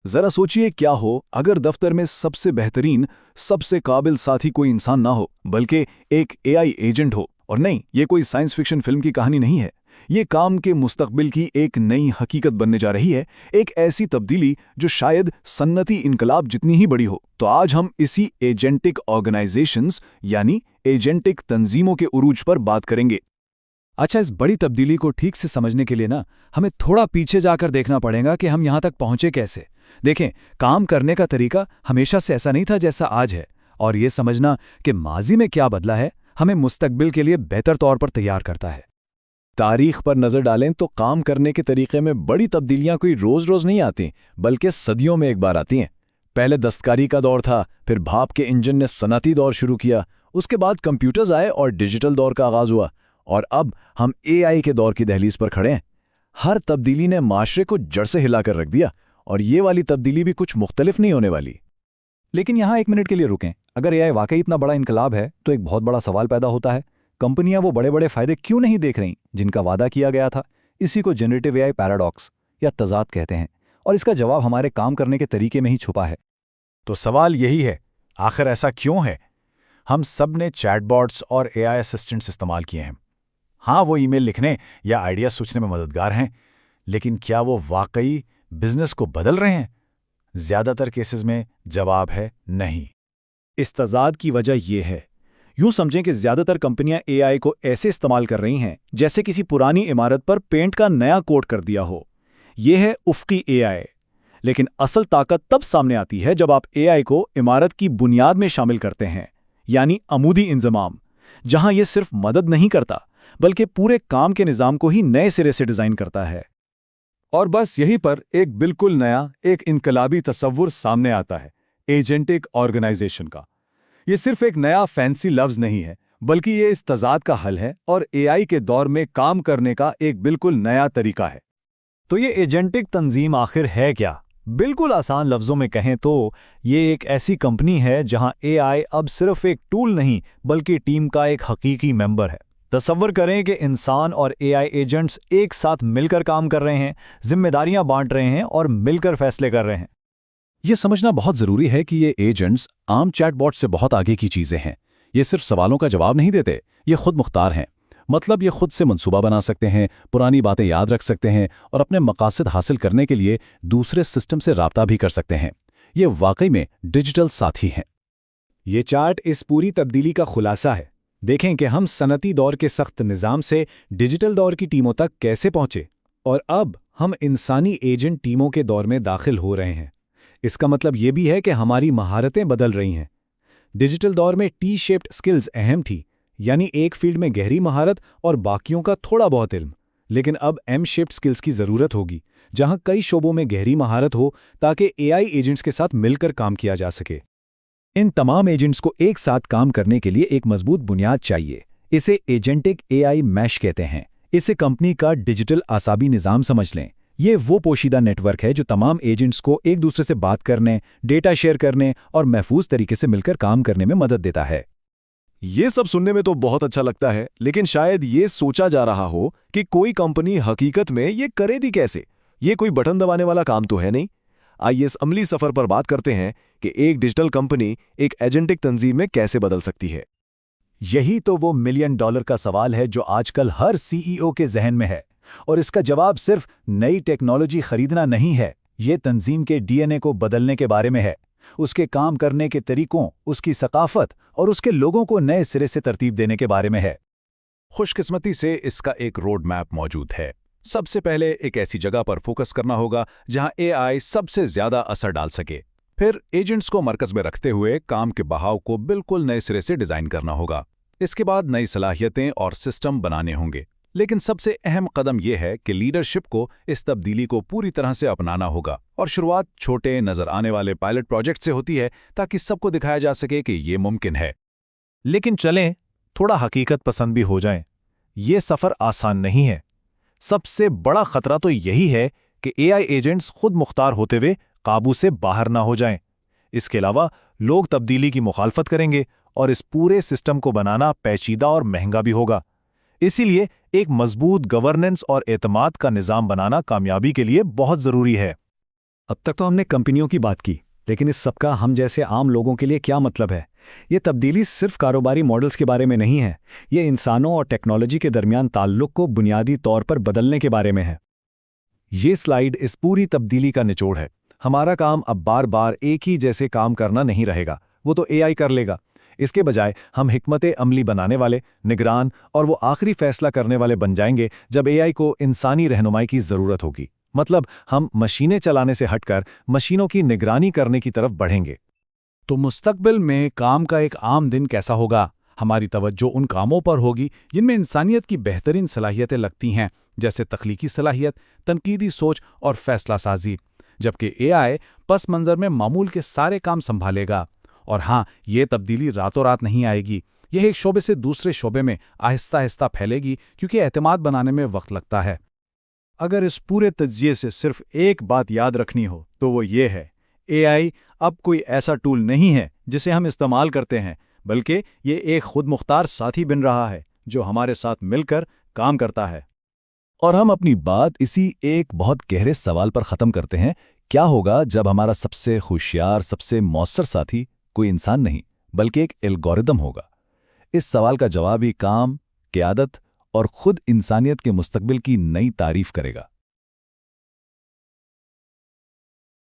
जरा सोचिए क्या हो अगर दफ्तर में सबसे बेहतरीन, सबसे काबिल साथी कोई इंसान ना हो, बल्कि एक एआई एजेंट हो। और नहीं, ये कोई साइंस फिक्शन फिल्म की कहानी नहीं है। ये काम के मुस्तकबिल की एक नई हकीकत बनने जा रही है, एक ऐसी तब्दीली जो शायद सन्नती इनकलाब जितनी ही बड़ी हो। तो आज हम इसी एजेंटिक ऑर्गेनाइजेशंस यानी एजेंटिक तंजीमों के उरूज पर बात करेंगे। अच्छा, इस बड़ी तब्दीली को ठीक से समझने के लिए हमें थोड़ा पीछे जाकर देखना पड़ेगा कि हम यहाँ तक पहुँचे कैसे। देखें, काम करने का तरीका हमेशा से ऐसा नहीं था जैसा आज है, और ये समझना कि माजी में क्या बदला है हमें मुस्तकबिल के लिए बेहतर तौर पर तैयार करता है। तारीख पर नजर डालें तो काम करने के तरीके में बड़ी तब्दीलियां कोई रोज-रोज नहीं आती, बल्कि सदियों में एक बार आती हैं। पहले दस्तकारी का दौर था, फिर भाप के इंजन ने सनअती दौर शुरू किया, उसके बाद कंप्यूटर्स आए और डिजिटल दौर का आगाज हुआ, और अब हम एआई के दौर की दहलीज पर खड़े हैं। हर तब्दीली ने माशरे को जड़ से हिलाकर रख दिया, और ये वाली तब्दीली भी कुछ मुख्तलिफ नहीं होने वाली। लेकिन यहाँ एक मिनट के लिए रुकें। अगर एआई वाकई इतना बड़ा इनकलाब है तो एक बहुत बड़ा सवाल पैदा होता है, कंपनियां वो बड़े बड़े फायदे क्यों नहीं देख रहीं जिनका वादा किया गया था? इसी को जनरेटिव एआई पैराडॉक्स या तजाद कहते हैं, और इसका जवाब हमारे काम करने के तरीके में ही छुपा है। तो सवाल यही है, आखिर ऐसा क्यों है? हम सब ने चैटबॉट्स और एआई असिस्टेंट्स इस्तेमाल किए हैं। हाँ, वो ईमेल लिखने या आइडिया सोचने में मददगार हैं, लेकिन क्या वो वाकई बिजनेस को बदल रहे हैं? ज्यादातर केसेस में जवाब है नहीं। इस तजाद की वजह यह है, यूं समझें कि ज्यादातर कंपनियां एआई को ऐसे इस्तेमाल कर रही हैं जैसे किसी पुरानी इमारत पर पेंट का नया कोट कर दिया हो। यह है उफ़क़ी एआई। लेकिन असल ताकत तब सामने आती है जब आप एआई को इमारत की बुनियाद में शामिल करते हैं, यानी अमूदी इंजमाम, जहां यह सिर्फ मदद नहीं करता बल्कि पूरे काम के निज़ाम को ही नए सिरे से डिज़ाइन करता है। और बस यहीं पर एक बिल्कुल नया, एक इनकलाबी तसव्वुर सामने आता है, एजेंटिक ऑर्गेनाइजेशन का। ये सिर्फ एक नया फैंसी लफ्ज नहीं है, बल्कि ये इस तजाद का हल है और एआई के दौर में काम करने का एक बिल्कुल नया तरीका है। तो ये एजेंटिक तंजीम आखिर है क्या? बिल्कुल आसान लफ्ज़ों में कहें तो ये एक ऐसी कंपनी है जहां एआई अब सिर्फ एक टूल नहीं बल्कि टीम का एक हकीकी मेंबर है। तसव्वुर करें कि इंसान और एआई एजेंट्स एक साथ मिलकर काम कर रहे हैं, जिम्मेदारियां बांट रहे हैं और मिलकर फैसले कर रहे हैं। ये समझना बहुत ज़रूरी है कि ये एजेंट्स आम चैटबॉट से बहुत आगे की चीज़ें हैं। ये सिर्फ सवालों का जवाब नहीं देते, ये खुद मुख्तार हैं। मतलब ये खुद से मंसूबा बना सकते हैं, पुरानी बातें याद रख सकते हैं और अपने मकासद हासिल करने के लिए दूसरे सिस्टम से राब्ता भी कर सकते हैं। ये वाकई में डिजिटल साथी हैं। ये चार्ट इस पूरी तब्दीली का खुलासा है। देखें कि हम सनती दौर के सख्त निज़ाम से डिजिटल दौर की टीमों तक कैसे पहुंचे, और अब हम इंसानी एजेंट टीमों के दौर में दाखिल हो रहे हैं। इसका मतलब ये भी है कि हमारी महारतें बदल रही हैं। डिजिटल दौर में टी शेप्ड स्किल्स अहम थी, यानी एक फील्ड में गहरी महारत और बाकियों का थोड़ा बहुत इल्म। लेकिन अब एम शेप्ड स्किल्स की ज़रूरत होगी, जहां कई शोबों में गहरी महारत हो ताकि एआई एजेंट्स के साथ मिलकर काम किया जा सके। इन तमाम एजेंट्स को एक साथ काम करने के लिए एक मजबूत बुनियाद चाहिए। इसे एजेंटिक एआई मैश कहते हैं। इसे कंपनी का डिजिटल आसाबी निज़ाम समझ लें। ये वो पोशीदा नेटवर्क है जो तमाम एजेंट्स को एक दूसरे से बात करने, डेटा शेयर करने और महफूज तरीके से मिलकर काम करने में मदद देता है। ये सब सुनने में तो बहुत अच्छा लगता है, लेकिन शायद ये सोचा जा रहा हो कि कोई कंपनी हकीकत में ये करेगी कैसे। ये कोई बटन दबाने वाला काम तो है नहीं। आइए इस अमली सफर पर बात करते हैं कि एक डिजिटल कंपनी एक एजेंटिक तंजीम में कैसे बदल सकती है। यही तो वो $1 मिलियन का सवाल है जो आजकल हर सीईओ के जहन में है, और इसका जवाब सिर्फ नई टेक्नोलॉजी खरीदना नहीं है। ये तंजीम के डीएनए को बदलने के बारे में है, उसके काम करने के तरीकों, उसकी सकाफत और उसके लोगों को नए सिरे से तरतीब देने के बारे में है। खुशकिस्मती से इसका एक रोड मैप मौजूद है। सबसे पहले एक ऐसी जगह पर फोकस करना होगा जहां एआई सबसे ज्यादा असर डाल सके। फिर एजेंट्स को मरकज में रखते हुए काम के बहाव को बिल्कुल नए सिरे से डिजाइन करना होगा। इसके बाद नई सलाहियतें और सिस्टम बनाने होंगे। लेकिन सबसे अहम कदम यह है कि लीडरशिप को इस तब्दीली को पूरी तरह से अपनाना होगा, और शुरुआत छोटे नजर आने वाले पायलट प्रोजेक्ट से होती है ताकि सबको दिखाया जा सके कि ये मुमकिन है। लेकिन चलें थोड़ा हकीकत पसंद भी हो जाएं। ये सफ़र आसान नहीं है। सबसे बड़ा खतरा तो यही है कि एआई एजेंट्स खुद मुख्तार होते हुए काबू से बाहर ना हो जाएं। इसके अलावा लोग तब्दीली की मुखालफत करेंगे और इस पूरे सिस्टम को बनाना पेचीदा और महंगा भी होगा। इसीलिए एक मजबूत गवर्नेंस और एतमाद का निज़ाम बनाना कामयाबी के लिए बहुत ज़रूरी है। अब तक तो हमने कंपनियों की बात की, लेकिन इस सब का हम जैसे आम लोगों के लिए क्या मतलब है? ये तब्दीली सिर्फ कारोबारी मॉडल्स के बारे में नहीं है, ये इंसानों और टेक्नोलॉजी के दरमियान ताल्लुक को बुनियादी तौर पर बदलने के बारे में है। ये स्लाइड इस पूरी तब्दीली का निचोड़ है। हमारा काम अब बार बार एक ही जैसे काम करना नहीं रहेगा, वो तो एआई कर लेगा। इसके बजाय हम हिकमत अमली बनाने वाले, निगरान और वो आखिरी फैसला करने वाले बन जाएंगे जब एआई को इंसानी रहनुमाई की ज़रूरत होगी। मतलब हम मशीनें चलाने से हटकर मशीनों की निगरानी करने की तरफ बढ़ेंगे। तो मुस्तकबिल में काम का एक आम दिन कैसा होगा? हमारी तवज्जो उन कामों पर होगी जिनमें इंसानियत की बेहतरीन सलाहियतें लगती हैं, जैसे तख्लीकी सलाहियत, तनकीदी सोच और फैसला साजी, जबकि एआई पस मंज़र में मामूल के सारे काम संभालेगा। और हाँ, ये तब्दीली रातों रात नहीं आएगी। यह एक शोबे से दूसरे शोबे में आहिस्ता आहिस्ता फैलेगी, क्योंकि एतमाद बनाने में वक्त लगता है। अगर इस पूरे तज्जिए से सिर्फ एक बात याद रखनी हो तो वो ये है, एआई अब कोई ऐसा टूल नहीं है जिसे हम इस्तेमाल करते हैं, बल्कि ये एक खुद मुख्तार साथी बन रहा है जो हमारे साथ मिलकर काम करता है। और हम अपनी बात इसी एक बहुत गहरे सवाल पर ख़त्म करते हैं, क्या होगा जब हमारा सबसे होशियार, सबसे मौसर साथी कोई इंसान नहीं बल्कि एक एल्गोरिदम होगा? इस सवाल का जवाब ही काम, क़यादत और खुद इंसानियत के मुस्तकबिल की नई तारीफ करेगा।